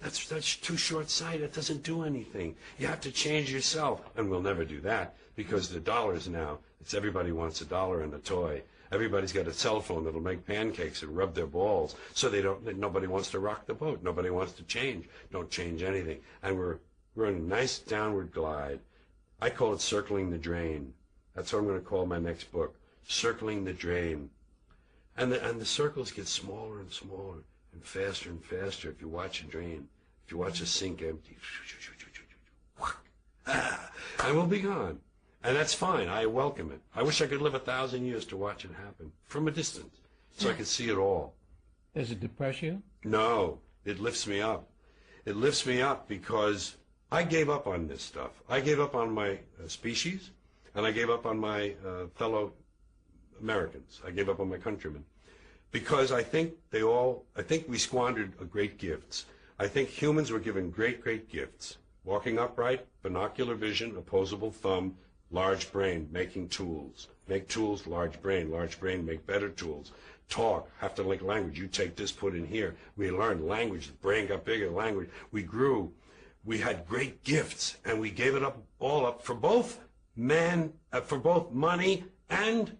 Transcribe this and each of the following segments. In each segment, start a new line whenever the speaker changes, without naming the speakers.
That's too short-sighted. It doesn't do anything. You have to change yourself. And we'll never do that because the dollars now, it's everybody wants a dollar and a toy. Everybody's got a cell phone that'll make pancakes and rub their balls. So nobody wants to rock the boat. Nobody wants to change. Don't change anything. And we're in a nice downward glide. I call it circling the drain. That's what I'm going to call my next book, Circling the Drain. And the circles get smaller and smaller and faster if you watch a drain. If you watch a sink empty, and we'll be gone. And that's fine. I welcome it. I wish I could live 1,000 years to watch it happen from a distance so I could see it all.
Does it depress you?
No, it lifts me up. It lifts me up because I gave up on this stuff. I gave up on my species, and I gave up on my fellow Americans. I gave up on my countrymen. Because I think we squandered great gifts. I think humans were given great gifts. Walking upright, binocular vision, opposable thumb, large brain, making tools. Make tools, large brain, make better tools. Talk, have to link language. You take this, put in here. We learned language, the brain got bigger, language. We grew. We had great gifts, and we gave it all up for both money and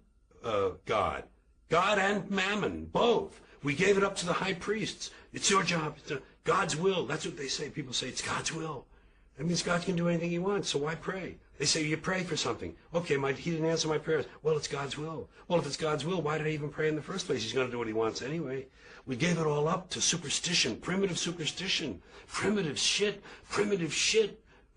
God. God and mammon, both. We gave it up to the high priests. It's your job. It's God's will. That's what they say. People say it's God's will. That means God can do anything he wants, so why pray? They say you pray for something. Okay, he didn't answer my prayers. Well, it's God's will. Well, if it's God's will, why did I even pray in the first place? He's going to do what he wants anyway. We gave it all up to superstition, primitive superstition, primitive shit.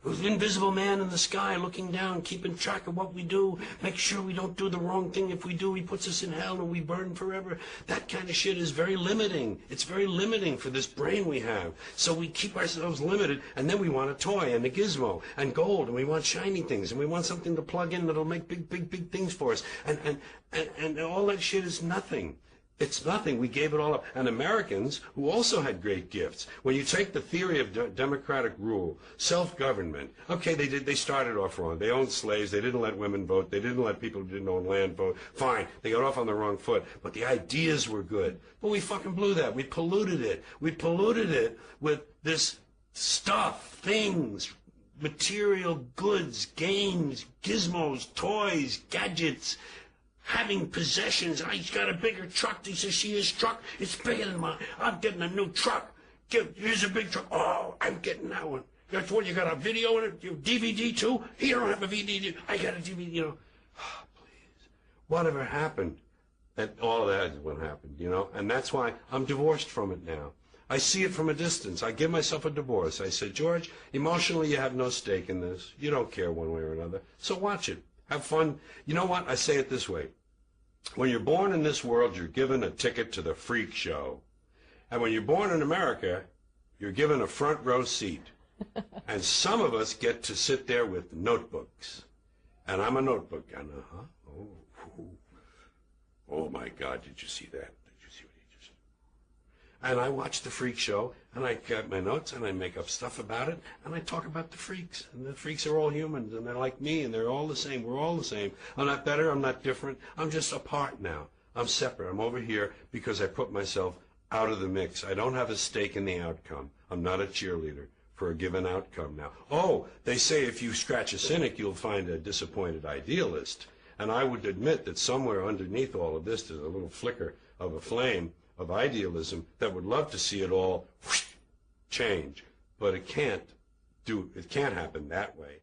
Invisible man in the sky looking down, keeping track of what we do, make sure we don't do the wrong thing. If we do, he puts us in hell and we burn forever. That kind of shit is very limiting. It's very limiting for this brain we have. So we keep ourselves limited, and then we want a toy and a gizmo and gold, and we want shiny things, and we want something to plug in that'll make big things for us. And all that shit is nothing. It's nothing. We gave it all up. And Americans, who also had great gifts, when you take the theory of democratic rule, self-government, okay, they started off wrong. They owned slaves. They didn't let women vote. They didn't let people who didn't own land vote. Fine. They got off on the wrong foot. But the ideas were good. But we fucking blew that. We polluted it. We polluted it with this stuff, things, material goods, games, gizmos, toys, gadgets, having possessions. He's got a bigger truck. He says, see his truck? It's bigger than mine. I'm getting a new truck. Here's a big truck. Oh, I'm getting that one. That's what, you got a video in it? You DVD too? He don't have a DVD. I got a DVD, you know. Oh, please. Whatever happened? And all of that is what happened, you know. And that's why I'm divorced from it now. I see it from a distance. I give myself a divorce. I say, George, emotionally you have no stake in this. You don't care one way or another. So watch it. Have fun. You know what? I say it this way. When you're born in this world, you're given a ticket to the freak show. And when you're born in America, you're given a front row seat. And some of us get to sit there with notebooks. And I'm a notebook. And oh my God, did you see that? Did you see what he just... And I watch the freak show, and I get my notes, and I make up stuff about it, and I talk about the freaks. And the freaks are all humans, and they're like me, and they're all the same. We're all the same. I'm not better. I'm not different. I'm just apart now. I'm separate. I'm over here because I put myself out of the mix. I don't have a stake in the outcome. I'm not a cheerleader for a given outcome now. Oh, they say if you scratch a cynic, you'll find a disappointed idealist. And I would admit that somewhere underneath all of this, there's a little flicker of a flame of idealism that would love to see it all change. But it can't happen that way.